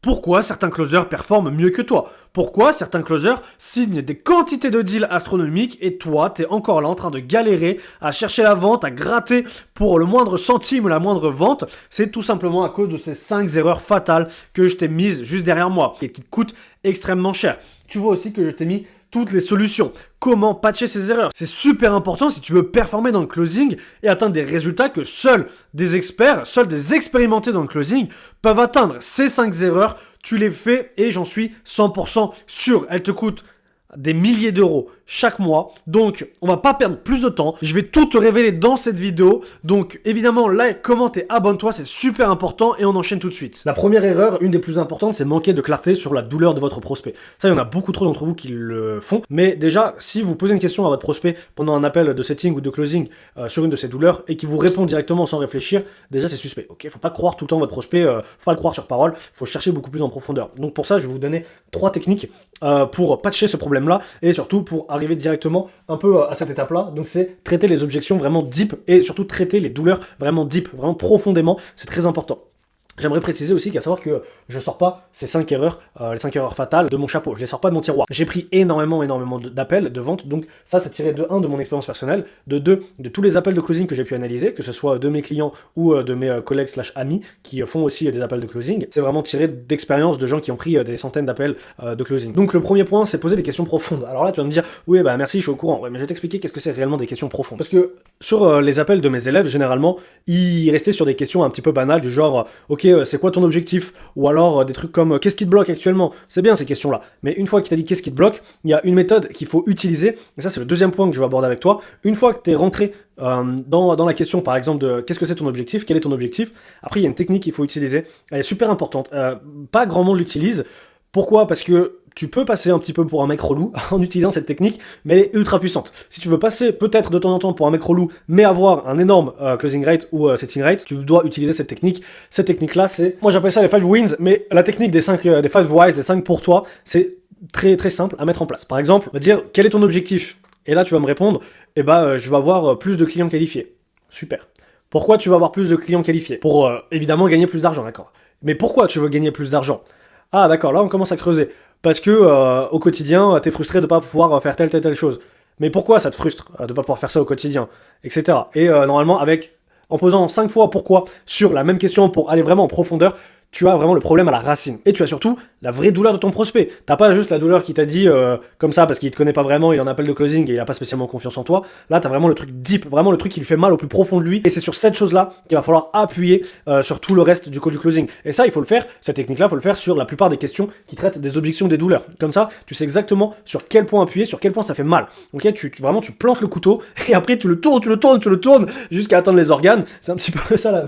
Pourquoi certains closers performent mieux que toi? Pourquoi certains closers signent des quantités de deals astronomiques et toi, t'es encore là en train de galérer à chercher la vente, à gratter pour le moindre centime ou la moindre vente? C'est tout simplement à cause de ces 5 erreurs fatales que je t'ai mises juste derrière moi et qui te coûtent extrêmement cher. Tu vois aussi que je t'ai mis toutes les solutions. Comment patcher ces erreurs? C'est super important si tu veux performer dans le closing et atteindre des résultats que seuls des experts, seuls des expérimentés dans le closing peuvent atteindre. Ces 5 erreurs, tu les fais et j'en suis 100% sûr. Elles te coûtent des milliers d'euros chaque mois. Donc, on va pas perdre plus de temps. Je vais tout te révéler dans cette vidéo. Donc, évidemment, like, commente et abonne-toi, c'est super important et on enchaîne tout de suite. La première erreur, une des plus importantes, c'est manquer de clarté sur la douleur de votre prospect. Ça, il y en a beaucoup trop d'entre vous qui le font. Mais déjà, si vous posez une question à votre prospect pendant un appel de setting ou de closing sur une de ses douleurs et qu'il vous répond directement sans réfléchir, déjà c'est suspect. Ok, faut pas croire tout le temps votre prospect, faut pas le croire sur parole, faut chercher beaucoup plus en profondeur. Donc pour ça, je vais vous donner 3 techniques pour patcher ce problème-là et surtout pour arriver directement un peu à cette étape-là. Donc c'est traiter les objections vraiment deep et surtout traiter les douleurs vraiment deep, vraiment profondément. C'est très important. J'aimerais préciser aussi qu'à savoir que je sors pas ces 5 erreurs, les 5 erreurs fatales de mon chapeau. Je les sors pas de mon tiroir. J'ai pris énormément d'appels, de ventes. Donc ça, c'est tiré de 1 de mon expérience personnelle, de 2 de tous les appels de closing que j'ai pu analyser, que ce soit de mes clients ou de mes collègues / amis qui font aussi des appels de closing. C'est vraiment tiré d'expériences de gens qui ont pris des centaines d'appels de closing. Donc le premier point, c'est poser des questions profondes. Alors là, tu vas me dire, oui, bah merci, je suis au courant. Ouais, mais je vais t'expliquer qu'est-ce que c'est réellement des questions profondes. Parce que sur les appels de mes élèves, généralement, ils restaient sur des questions un petit peu banales du genre, ok, c'est quoi ton objectif? Ou alors des trucs comme qu'est-ce qui te bloque actuellement? C'est bien ces questions-là. Mais une fois qu'il t'a dit qu'est-ce qui te bloque, il y a une méthode qu'il faut utiliser. Et ça, c'est le deuxième point que je vais aborder avec toi. Une fois que tu es rentré dans la question, par exemple, de qu'est-ce que c'est ton objectif? Quel est ton objectif? Après, il y a une technique qu'il faut utiliser. Elle est super importante. Pas grand monde l'utilise. Pourquoi? Parce que tu peux passer un petit peu pour un mec relou en utilisant cette technique, mais elle est ultra puissante. Si tu veux passer peut-être de temps en temps pour un mec relou, mais avoir un énorme closing rate ou setting rate, tu dois utiliser cette technique. Cette technique-là, c'est, moi j'appelle ça les 5 wins, mais la technique des 5 whys, des 5 pour toi, c'est très très simple à mettre en place. Par exemple, on va dire, quel est ton objectif? Et là, tu vas me répondre, eh ben, je vais avoir plus de clients qualifiés. Super. Pourquoi tu vas avoir plus de clients qualifiés? Pour évidemment gagner plus d'argent, d'accord. Mais pourquoi tu veux gagner plus d'argent? Ah d'accord, là on commence à creuser. Parce que au quotidien, t'es frustré de ne pas pouvoir faire telle chose. Mais pourquoi ça te frustre de ne pas pouvoir faire ça au quotidien, etc. Et normalement, en posant 5 fois pourquoi sur la même question pour aller vraiment en profondeur, tu as vraiment le problème à la racine. Et tu as surtout la vraie douleur de ton prospect. T'as pas juste la douleur qui t'a dit comme ça parce qu'il te connaît pas vraiment, il en appelle de closing et il a pas spécialement confiance en toi. Là, t'as vraiment le truc deep, vraiment le truc qui lui fait mal au plus profond de lui. Et c'est sur cette chose-là qu'il va falloir appuyer sur tout le reste du call du closing. Et ça, il faut le faire, cette technique-là, il faut le faire sur la plupart des questions qui traitent des objections, des douleurs. Comme ça, tu sais exactement sur quel point appuyer, sur quel point ça fait mal. Ok, vraiment, tu plantes le couteau et après tu le tournes jusqu'à atteindre les organes. C'est un petit peu ça là.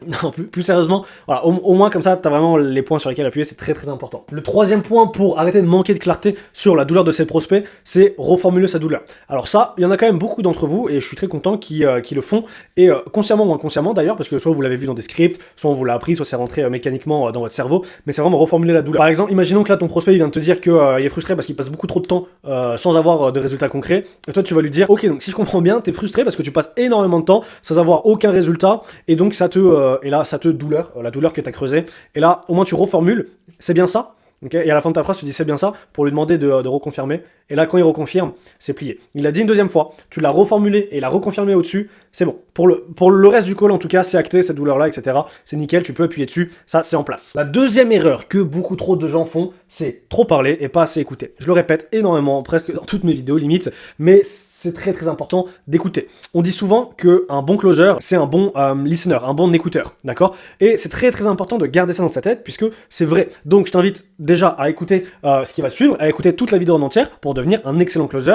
Non, plus sérieusement, voilà, au moins comme ça, t'as vraiment les points sur lesquels appuyer, c'est très très important. Le troisième point pour arrêter de manquer de clarté sur la douleur de ses prospects, c'est reformuler sa douleur. Alors ça, il y en a quand même beaucoup d'entre vous, et je suis très content qui le font, et consciemment ou inconsciemment d'ailleurs, parce que soit vous l'avez vu dans des scripts, soit on vous l'a appris, soit c'est rentré mécaniquement dans votre cerveau, mais c'est vraiment reformuler la douleur. Par exemple, imaginons que là ton prospect il vient de te dire qu'il est frustré parce qu'il passe beaucoup trop de temps sans avoir de résultats concrets, et toi tu vas lui dire, ok, donc si je comprends bien, t'es frustré parce que tu passes énormément de temps sans avoir aucun résultat, et donc ça te et là, ça te douleur, la douleur que tu as creusée. Et là, au moins, tu reformules, c'est bien ça. Okay, et à la fin de ta phrase, tu dis c'est bien ça, pour lui demander de reconfirmer. Et là, quand il reconfirme, c'est plié. Il l'a dit une deuxième fois, tu l'as reformulé et il a reconfirmé au-dessus, c'est bon. Pour le reste du call, en tout cas, c'est acté, cette douleur-là, etc. C'est nickel, tu peux appuyer dessus, ça, c'est en place. La deuxième erreur que beaucoup trop de gens font, c'est trop parler et pas assez écouter. Je le répète énormément, presque dans toutes mes vidéos, limite, mais c'est très très important d'écouter. On dit souvent qu'un bon closer, c'est un bon listener, un bon écouteur, d'accord? Et c'est très très important de garder ça dans sa tête, puisque c'est vrai. Donc je t'invite déjà à écouter ce qui va suivre, à écouter toute la vidéo en entière pour devenir un excellent closer.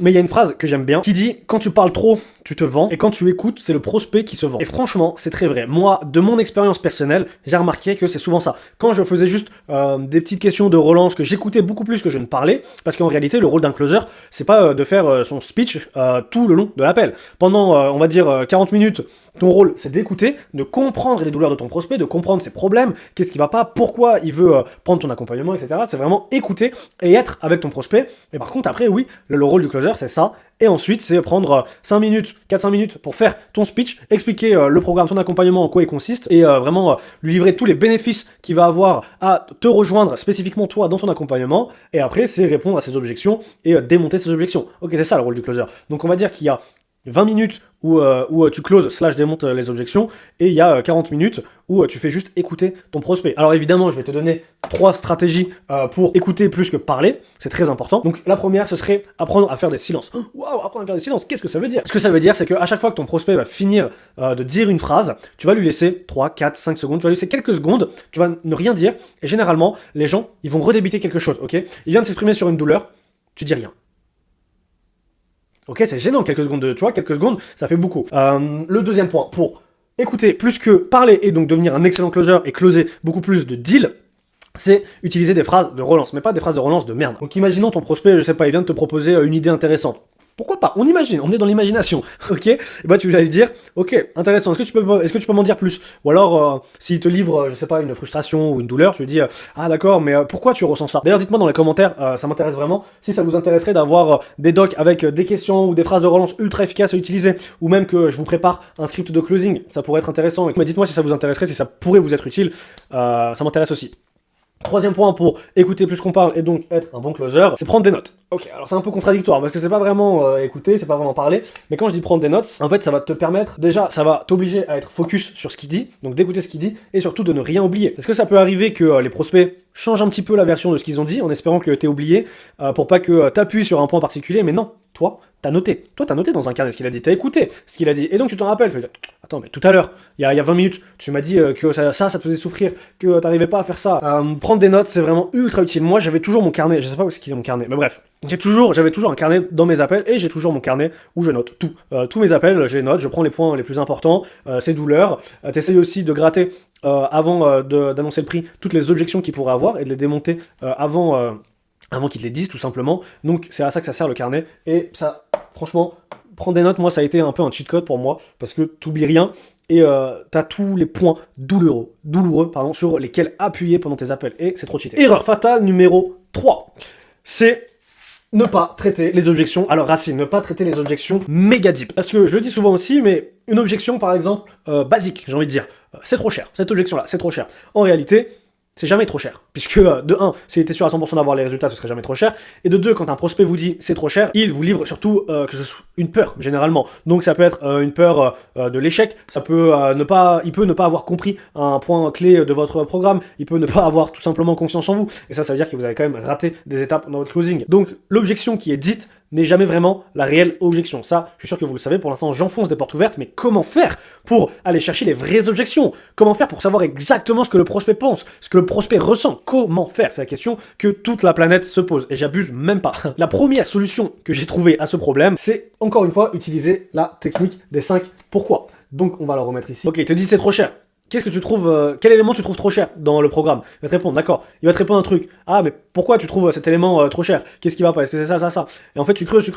Mais il y a une phrase que j'aime bien, qui dit « Quand tu parles trop, tu te vends, et quand tu écoutes, c'est le prospect qui se vend. » Et franchement, c'est très vrai. Moi, de mon expérience personnelle, j'ai remarqué que c'est souvent ça. Quand je faisais juste des petites questions de relance, que j'écoutais beaucoup plus que je ne parlais, parce qu'en réalité, le rôle d'un closer, c'est pas de faire son speech tout le long de l'appel. Pendant, on va dire, 40 minutes, Ton rôle, c'est d'écouter, de comprendre les douleurs de ton prospect, de comprendre ses problèmes, qu'est-ce qui va pas, pourquoi il veut prendre ton accompagnement, etc. C'est vraiment écouter et être avec ton prospect. Et par contre, après, oui, le rôle du closer, c'est ça. Et ensuite, c'est prendre 5 minutes, 4-5 minutes pour faire ton speech, expliquer le programme, ton accompagnement, en quoi il consiste, et vraiment lui livrer tous les bénéfices qu'il va avoir à te rejoindre spécifiquement toi dans ton accompagnement. Et après, c'est répondre à ses objections et démonter ses objections. Ok, c'est ça le rôle du closer. Donc on va dire qu'il y a 20 minutes où tu closes / démontes les objections, et il y a 40 minutes où tu fais juste écouter ton prospect. Alors évidemment, je vais te donner 3 stratégies pour écouter plus que parler, c'est très important. Donc la première, ce serait apprendre à faire des silences. Waouh, apprendre à faire des silences, qu'est-ce que ça veut dire? Ce que ça veut dire, c'est qu'à chaque fois que ton prospect va finir de dire une phrase, tu vas lui laisser 3, 4, 5 secondes, tu vas lui laisser quelques secondes, tu vas ne rien dire, et généralement, les gens, ils vont redébiter quelque chose, ok? Il vient de s'exprimer sur une douleur, tu dis rien. Ok, c'est gênant, quelques secondes, tu vois, quelques secondes, ça fait beaucoup. Le deuxième point, pour écouter plus que parler et donc devenir un excellent closer et closer beaucoup plus de deals, c'est utiliser des phrases de relance, mais pas des phrases de relance de merde. Donc imaginons ton prospect, je sais pas, il vient de te proposer une idée intéressante. Pourquoi pas? On imagine, on est dans l'imagination, ok? Et bah tu vas lui dire, ok, intéressant, est-ce que tu peux m'en dire plus? Ou alors, s'il te livre, je sais pas, une frustration ou une douleur, tu lui dis, ah d'accord, mais pourquoi tu ressens ça? D'ailleurs, dites-moi dans les commentaires, ça m'intéresse vraiment, si ça vous intéresserait d'avoir des docs avec des questions ou des phrases de relance ultra efficaces à utiliser, ou même que je vous prépare un script de closing, ça pourrait être intéressant. Mais dites-moi si ça vous intéresserait, si ça pourrait vous être utile, ça m'intéresse aussi. Troisième point pour écouter plus qu'on parle et donc être un bon closer, c'est prendre des notes. Ok, alors c'est un peu contradictoire parce que c'est pas vraiment écouter, c'est pas vraiment parler, mais quand je dis prendre des notes, en fait ça va te permettre, déjà ça va t'obliger à être focus sur ce qu'il dit, donc d'écouter ce qu'il dit et surtout de ne rien oublier. Parce que ça peut arriver que les prospects changent un petit peu la version de ce qu'ils ont dit en espérant que t'aies oublié, pour pas que t'appuies sur un point particulier, mais non, toi, t'as noté. Toi, t'as noté dans un carnet ce qu'il a dit, t'as écouté ce qu'il a dit, et donc tu t'en rappelles, tu vas dire, attends, mais tout à l'heure, il y a 20 minutes, tu m'as dit que ça te faisait souffrir, que t'arrivais pas à faire ça. Prendre des notes, c'est vraiment ultra utile. Moi, j'avais toujours mon carnet, je sais pas où est-ce qu'il est mon carnet, mais bref. J'avais toujours un carnet dans mes appels, et j'ai toujours mon carnet où je note tout. Tous mes appels, je les note, je prends les points les plus importants, ces douleurs. T'essayes aussi de gratter, avant d'annoncer le prix, toutes les objections qu'il pourrait avoir, et de les démonter avant qu'ils te les disent, tout simplement. Donc, c'est à ça que ça sert le carnet, et ça, franchement, prendre des notes, moi, ça a été un peu un cheat code pour moi, parce que t'oublies rien, et t'as tous les points douloureux, sur lesquels appuyer pendant tes appels, et c'est trop cheaté. Erreur fatale numéro 3, c'est ne pas traiter les objections à leur racine, ne pas traiter les objections méga deep. Parce que je le dis souvent aussi, mais une objection, par exemple, basique, j'ai envie de dire, c'est trop cher, cette objection-là, c'est trop cher. En réalité, c'est jamais trop cher. Puisque, de 1, si t'es sûr à 100% d'avoir les résultats, ce serait jamais trop cher. Et de 2, quand un prospect vous dit c'est trop cher, il vous livre surtout que ce soit une peur, généralement. Donc ça peut être une peur de l'échec, ça peut il peut ne pas avoir compris un point clé de votre programme, il peut ne pas avoir tout simplement confiance en vous. Et ça veut dire que vous avez quand même raté des étapes dans votre closing. Donc l'objection qui est dite n'est jamais vraiment la réelle objection. Ça, je suis sûr que vous le savez, pour l'instant j'enfonce des portes ouvertes, mais comment faire pour aller chercher les vraies objections? Comment faire pour savoir exactement ce que le prospect pense, ce que le prospect ressent? Comment faire? C'est la question que toute la planète se pose, et j'abuse même pas. La première solution que j'ai trouvée à ce problème, c'est encore une fois utiliser la technique des 5 pourquoi. Donc on va la remettre ici. Ok, il te dit c'est trop cher. Qu'est-ce que tu trouves, quel élément tu trouves trop cher dans le programme? Il va te répondre, d'accord. Il va te répondre un truc. Ah, mais pourquoi tu trouves cet élément trop cher? Qu'est-ce qui va pas? Est-ce que c'est ça? Et en fait, tu creuses,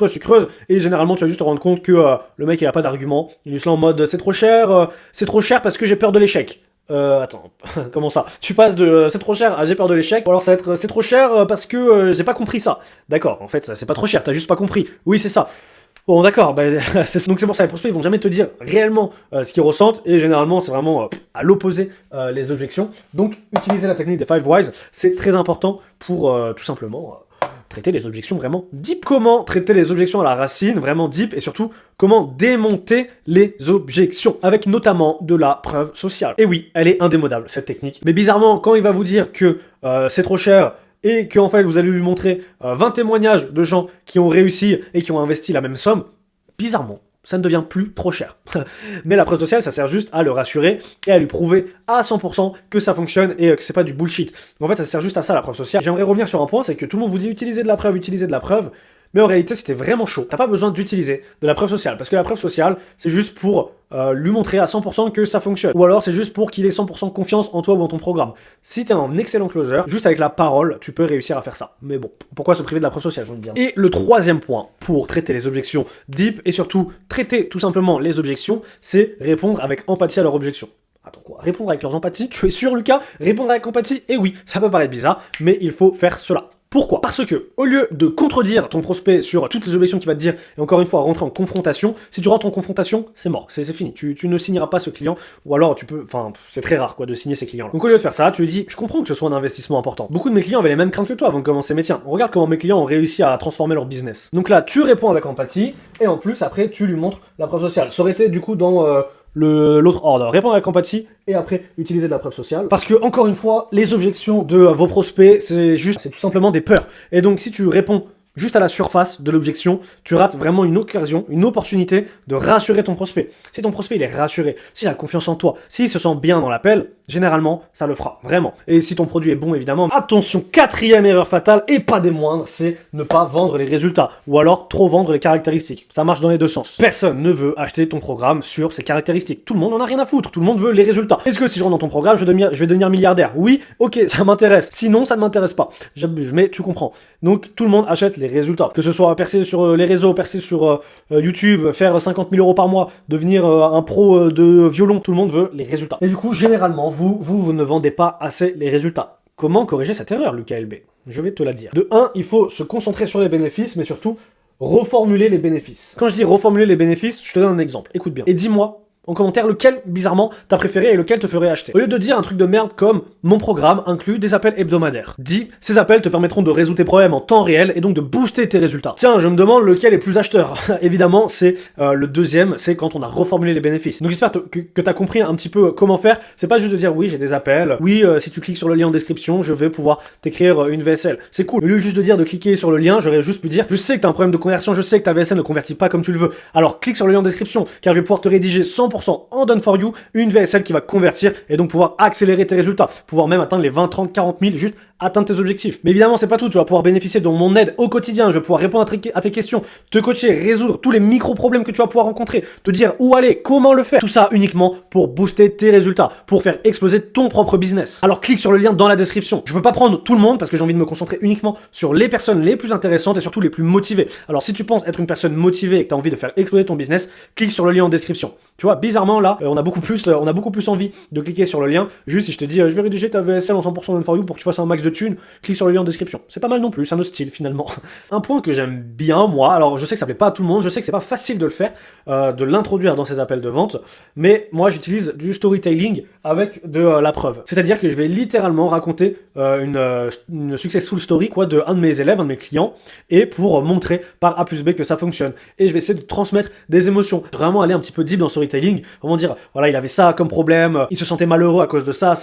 et généralement, tu vas juste te rendre compte que le mec, il a pas d'argument. Il est juste là en mode, c'est trop cher parce que j'ai peur de l'échec. Attends, comment ça? Tu passes de c'est trop cher à j'ai peur de l'échec, ou alors ça va être c'est trop cher parce que j'ai pas compris ça. D'accord, en fait, c'est pas trop cher, t'as juste pas compris. Oui, c'est ça. Bon, d'accord, bah, donc c'est pour ça, les prospects, ils vont jamais te dire réellement ce qu'ils ressentent, et généralement, c'est vraiment à l'opposé les objections. Donc, utiliser la technique des 5 whys, c'est très important pour tout simplement traiter les objections vraiment deep. Comment traiter les objections à la racine, vraiment deep, et surtout, comment démonter les objections, avec notamment de la preuve sociale. Et oui, elle est indémodable, cette technique. Mais bizarrement, quand il va vous dire que c'est trop cher, et qu'en fait vous allez lui montrer 20 témoignages de gens qui ont réussi et qui ont investi la même somme, bizarrement, ça ne devient plus trop cher. Mais la preuve sociale, ça sert juste à le rassurer et à lui prouver à 100% que ça fonctionne et que c'est pas du bullshit. Donc en fait, ça sert juste à ça, la preuve sociale. J'aimerais revenir sur un point, c'est que tout le monde vous dit utilisez de la preuve, Mais en réalité, si t'es vraiment chaud, t'as pas besoin d'utiliser de la preuve sociale. Parce que la preuve sociale, c'est juste pour lui montrer à 100% que ça fonctionne. Ou alors, c'est juste pour qu'il ait 100% confiance en toi ou en ton programme. Si t'es un excellent closer, juste avec la parole, tu peux réussir à faire ça. Mais bon, pourquoi se priver de la preuve sociale, j'ai envie de dire. Et le troisième point pour traiter les objections deep et surtout traiter tout simplement les objections, c'est répondre avec empathie à leurs objections. Attends quoi, répondre avec leurs empathies? Tu es sûr, Lucas? Répondre avec empathie? Et oui, ça peut paraître bizarre, mais il faut faire cela. Pourquoi? Parce que, au lieu de contredire ton prospect sur toutes les objections qu'il va te dire, et encore une fois, rentrer en confrontation, si tu rentres en confrontation, c'est mort, c'est fini. Tu ne signeras pas ce client, ou alors tu peux, enfin, c'est très rare, quoi, de signer ces clients-là. Donc au lieu de faire ça, tu lui dis, je comprends que ce soit un investissement important. Beaucoup de mes clients avaient les mêmes craintes que toi avant de commencer, mais tiens, regarde comment mes clients ont réussi à transformer leur business. Donc là, tu réponds avec empathie, et en plus, après, tu lui montres la preuve sociale. Ça aurait été, du coup, dans l'autre ordre, répondre avec empathie et après utiliser de la preuve sociale. Parce que, encore une fois, les objections de vos prospects, c'est tout simplement des peurs. Et donc, si tu réponds juste à la surface de l'objection, tu rates vraiment une occasion, une opportunité de rassurer ton prospect. Si ton prospect il est rassuré, s'il a confiance en toi, s'il se sent bien dans l'appel, généralement, ça le fera, vraiment. Et si ton produit est bon, évidemment, attention, quatrième erreur fatale, et pas des moindres, c'est ne pas vendre les résultats, ou alors trop vendre les caractéristiques. Ça marche dans les deux sens. Personne ne veut acheter ton programme sur ses caractéristiques. Tout le monde en a rien à foutre, tout le monde veut les résultats. Est-ce que si je rentre dans ton programme, je vais devenir milliardaire? Oui, ok, ça m'intéresse. Sinon, ça ne m'intéresse pas. J'abuse, mais tu comprends. Donc, tout le monde achète les résultats. Que ce soit percer sur les réseaux, percer sur YouTube, faire 50 000 euros par mois, devenir un pro de violon, tout le monde veut les résultats. Et du coup, généralement, vous ne vendez pas assez les résultats. Comment corriger cette erreur, Lucas LB? Je vais te la dire. De 1, il faut se concentrer sur les bénéfices, mais surtout, reformuler les bénéfices. Quand je dis reformuler les bénéfices, je te donne un exemple. Écoute bien. Et dis-moi en commentaire lequel, bizarrement, t'as préféré et lequel te ferait acheter. Au lieu de dire un truc de merde comme « Mon programme inclut des appels hebdomadaires », dis « Ces appels te permettront de résoudre tes problèmes en temps réel et donc de booster tes résultats ». Tiens, je me demande lequel est plus acheteur. Évidemment, c'est le deuxième, c'est quand on a reformulé les bénéfices. Donc j'espère que t'as compris un petit peu comment faire. C'est pas juste de dire « Oui, j'ai des appels. Oui, si tu cliques sur le lien en description, je vais pouvoir t'écrire une VSL ». C'est cool. Au lieu juste de dire de cliquer sur le lien, j'aurais juste pu dire « Je sais que t'as un problème de conversion, je sais que ta VSL ne convertit pas comme tu le veux. Alors clique sur le lien en description, car je vais pouvoir te rédiger 100% en done for you, une VSL qui va convertir et donc pouvoir accélérer tes résultats, pouvoir même atteindre les 20, 30, 40 000, juste atteindre tes objectifs. Mais évidemment, c'est pas tout, tu vas pouvoir bénéficier de mon aide au quotidien, je vais pouvoir répondre à tes questions, te coacher, résoudre tous les micro-problèmes que tu vas pouvoir rencontrer, te dire où aller, comment le faire, tout ça uniquement pour booster tes résultats, pour faire exploser ton propre business. Alors clique sur le lien dans la description. Je peux pas prendre tout le monde parce que j'ai envie de me concentrer uniquement sur les personnes les plus intéressantes et surtout les plus motivées. Alors si tu penses être une personne motivée et que tu as envie de faire exploser ton business, clique sur le lien en description. Tu vois, bizarrement là, on a beaucoup plus envie de cliquer sur le lien. Juste si je te dis je vais rédiger ta VSL en 100% done for you pour que tu fasses un max de thunes, clique sur le lien en description. C'est pas mal non plus, c'est un autre style finalement. Un point que j'aime bien moi, alors je sais que ça plaît pas à tout le monde, je sais que c'est pas facile de le faire, de l'introduire dans ces appels de vente, mais moi j'utilise du storytelling avec de la preuve. C'est-à-dire que je vais littéralement raconter une successful story quoi de un de mes élèves, un de mes clients, et pour montrer par A plus B que ça fonctionne. Et je vais essayer de transmettre des émotions, vraiment aller un petit peu deep dans le storytelling, vraiment dire voilà il avait ça comme problème, il se sentait malheureux à cause de ça,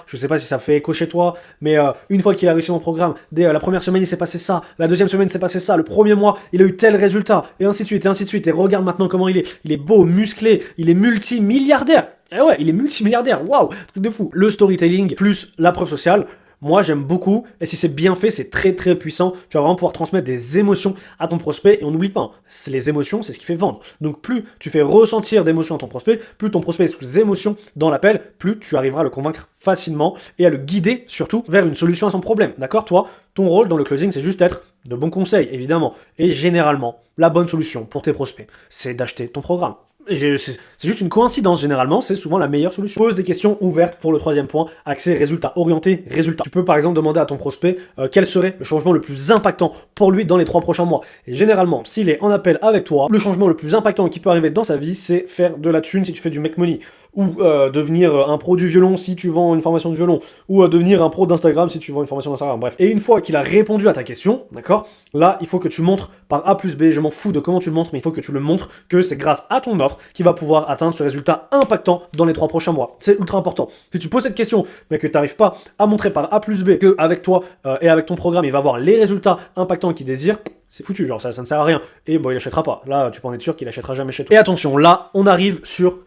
je sais pas si ça fait écho chez toi, mais une fois qu'il a réussi mon programme, la première semaine il s'est passé ça, la deuxième semaine il s'est passé ça, le premier mois il a eu tel résultat, et ainsi de suite, et regarde maintenant comment il est beau, musclé, il est multimilliardaire. Eh ouais, il est multimilliardaire, waouh, truc de fou. Le storytelling plus la preuve sociale, moi j'aime beaucoup, et si c'est bien fait, c'est très très puissant. Tu vas vraiment pouvoir transmettre des émotions à ton prospect, et on n'oublie pas, les émotions c'est ce qui fait vendre. Donc plus tu fais ressentir d'émotions à ton prospect, plus ton prospect est sous émotion dans l'appel, plus tu arriveras à le convaincre facilement, et à le guider surtout vers une solution à son problème, d'accord? Toi, ton rôle dans le closing c'est juste être de bons conseils, évidemment, et généralement, la bonne solution pour tes prospects, c'est d'acheter ton programme. C'est juste une coïncidence, généralement, c'est souvent la meilleure solution. Pose des questions ouvertes pour le troisième point, accès résultat, orienté résultat. Tu peux par exemple demander à ton prospect quel serait le changement le plus impactant pour lui dans les 3 prochains mois. Et généralement, s'il est en appel avec toi, le changement le plus impactant qui peut arriver dans sa vie, c'est faire de la thune si tu fais du make money. Ou devenir un pro du violon si tu vends une formation de violon, ou devenir un pro d'Instagram si tu vends une formation d'Instagram, bref. Et une fois qu'il a répondu à ta question, d'accord, là, il faut que tu montres par A plus B, je m'en fous de comment tu le montres, mais il faut que tu le montres que c'est grâce à ton offre qu'il va pouvoir atteindre ce résultat impactant dans les 3 prochains mois. C'est ultra important. Si tu poses cette question, mais que tu n'arrives pas à montrer par A plus B que avec toi et avec ton programme, il va avoir les résultats impactants qu'il désire, c'est foutu, genre ça ne sert à rien. Et bon, il achètera pas. Là, tu peux en être sûr qu'il achètera jamais chez toi. Et attention, là, on arrive sur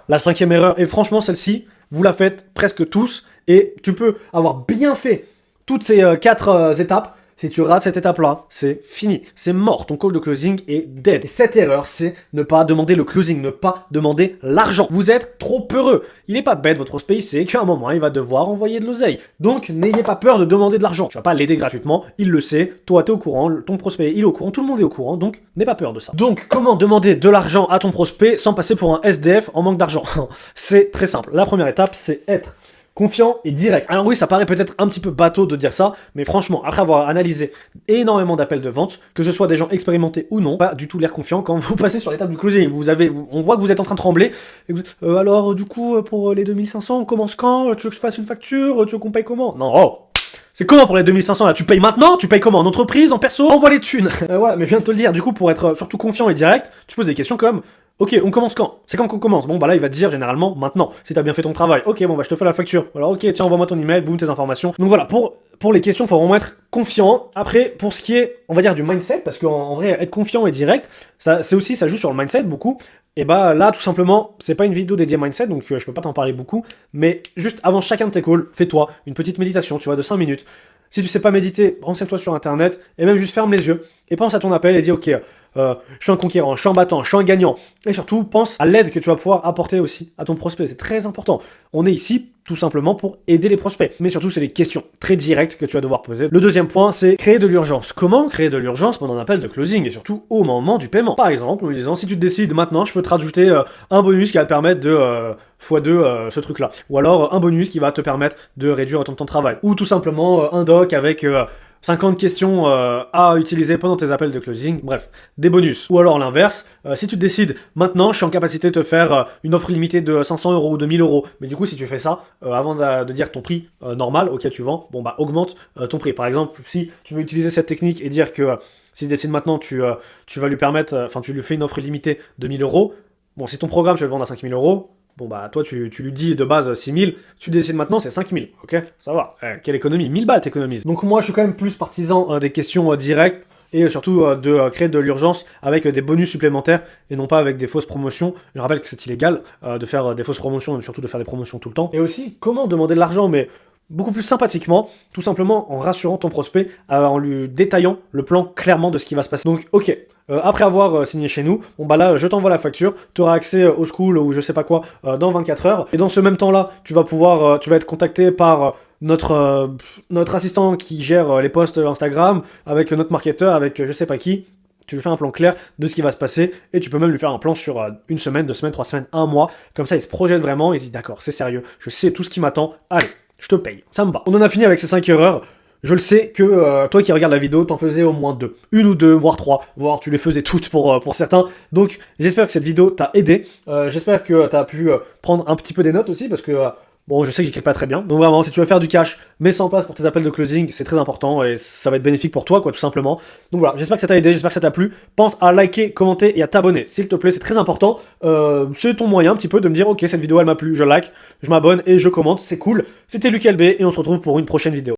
la 5e erreur, et franchement celle-ci, vous la faites presque tous, et tu peux avoir bien fait toutes ces 4 étapes. Si tu rates cette étape-là, c'est fini, c'est mort, ton call de closing est dead. Et cette erreur, c'est ne pas demander le closing, ne pas demander l'argent. Vous êtes trop peureux. Il est pas bête, votre prospect, il sait qu'à un moment, il va devoir envoyer de l'oseille. Donc, n'ayez pas peur de demander de l'argent. Tu vas pas l'aider gratuitement, il le sait, toi, t'es au courant, ton prospect, il est au courant, tout le monde est au courant, donc n'aie pas peur de ça. Donc, comment demander de l'argent à ton prospect sans passer pour un SDF en manque d'argent? C'est très simple. La première étape, c'est être confiant et direct. Alors oui, ça paraît peut-être un petit peu bateau de dire ça, mais franchement, après avoir analysé énormément d'appels de vente, que ce soit des gens expérimentés ou non, pas du tout l'air confiant quand vous passez sur l'étape du closing. On voit que vous êtes en train de trembler. Et alors, du coup, pour les 2500, on commence quand? Tu veux que je fasse une facture? Tu veux qu'on paye comment? Non, oh! C'est comment pour les 2500 là? Tu payes maintenant? Tu payes comment? En entreprise? En perso? Envoie les thunes. Ouais, mais je viens de te le dire. Du coup, pour être surtout confiant et direct, tu poses des questions comme: ok, on commence quand? C'est quand qu'on commence? Bon, bah là, il va te dire généralement maintenant, si t'as bien fait ton travail. Ok, bon, bah je te fais la facture. Alors, ok, tiens, envoie-moi ton email, boum, tes informations. Donc voilà, pour les questions, faut vraiment être confiant. Après, pour ce qui est, on va dire, du mindset, parce qu'en vrai, être confiant et direct, ça joue sur le mindset beaucoup. Et bah là, tout simplement, c'est pas une vidéo dédiée mindset, donc je peux pas t'en parler beaucoup, mais juste avant chacun de tes calls, fais-toi une petite méditation, tu vois, de 5 minutes. Si tu sais pas méditer, renseigne-toi sur internet, et même juste ferme les yeux, et pense à ton appel et dis ok, je suis un conquérant, je suis un battant, je suis un gagnant. Et surtout, pense à l'aide que tu vas pouvoir apporter aussi à ton prospect. C'est très important. On est ici tout simplement pour aider les prospects. Mais surtout, c'est des questions très directes que tu vas devoir poser. Le deuxième point, c'est créer de l'urgence. Comment créer de l'urgence pendant un appel de closing et surtout au moment du paiement? Par exemple, en lui disant, si tu te décides maintenant, je peux te rajouter un bonus qui va te permettre de x2 ce truc-là. Ou alors un bonus qui va te permettre de réduire ton temps de travail. Ou tout simplement un doc avec 50 questions à utiliser pendant tes appels de closing, bref, des bonus. Ou alors l'inverse, si tu te décides, maintenant je suis en capacité de te faire une offre limitée de 500 € ou de 1000 €, mais du coup si tu fais ça, avant de dire ton prix normal auquel tu vends, bon bah augmente ton prix. Par exemple, si tu veux utiliser cette technique et dire que si tu décides maintenant, tu vas lui permettre, tu lui fais une offre limitée de 1000 €, bon si ton programme tu veux le vendre à 5000 €, bon bah toi tu lui dis de base 6000, tu décides maintenant c'est 5000, ok? Ça va, quelle économie? 1000 balles t'économises. Donc moi je suis quand même plus partisan des questions directes et surtout de créer de l'urgence avec des bonus supplémentaires et non pas avec des fausses promotions. Je rappelle que c'est illégal de faire des fausses promotions et surtout de faire des promotions tout le temps. Et aussi comment demander de l'argent, mais beaucoup plus sympathiquement, tout simplement en rassurant ton prospect, en lui détaillant le plan clairement de ce qui va se passer. Donc ok, après avoir signé chez nous, bon bah là je t'envoie la facture, tu auras accès au school ou je sais pas quoi dans 24 heures, et dans ce même temps-là, tu vas être contacté par notre assistant qui gère les posts Instagram, avec notre marketeur, avec je sais pas qui. Tu lui fais un plan clair de ce qui va se passer et tu peux même lui faire un plan sur une semaine, 2 semaines, 3 semaines, un mois. Comme ça, il se projette vraiment, il se dit d'accord, c'est sérieux, je sais tout ce qui m'attend, allez, je te paye, ça me va. On en a fini avec ces 5 erreurs. Je le sais que toi qui regardes la vidéo, t'en faisais au moins 2. Une ou deux, voire 3, voire tu les faisais toutes pour certains. Donc j'espère que cette vidéo t'a aidé. J'espère que t'as pu prendre un petit peu des notes aussi, parce que bon, je sais que j'écris pas très bien. Donc vraiment, si tu veux faire du cash, mets ça en place pour tes appels de closing, c'est très important et ça va être bénéfique pour toi, quoi, tout simplement. Donc voilà, j'espère que ça t'a aidé, j'espère que ça t'a plu. Pense à liker, commenter et à t'abonner, s'il te plaît, c'est très important. C'est ton moyen un petit peu de me dire, ok, cette vidéo elle m'a plu, je like, je m'abonne et je commente, c'est cool. C'était Lucas LB et on se retrouve pour une prochaine vidéo.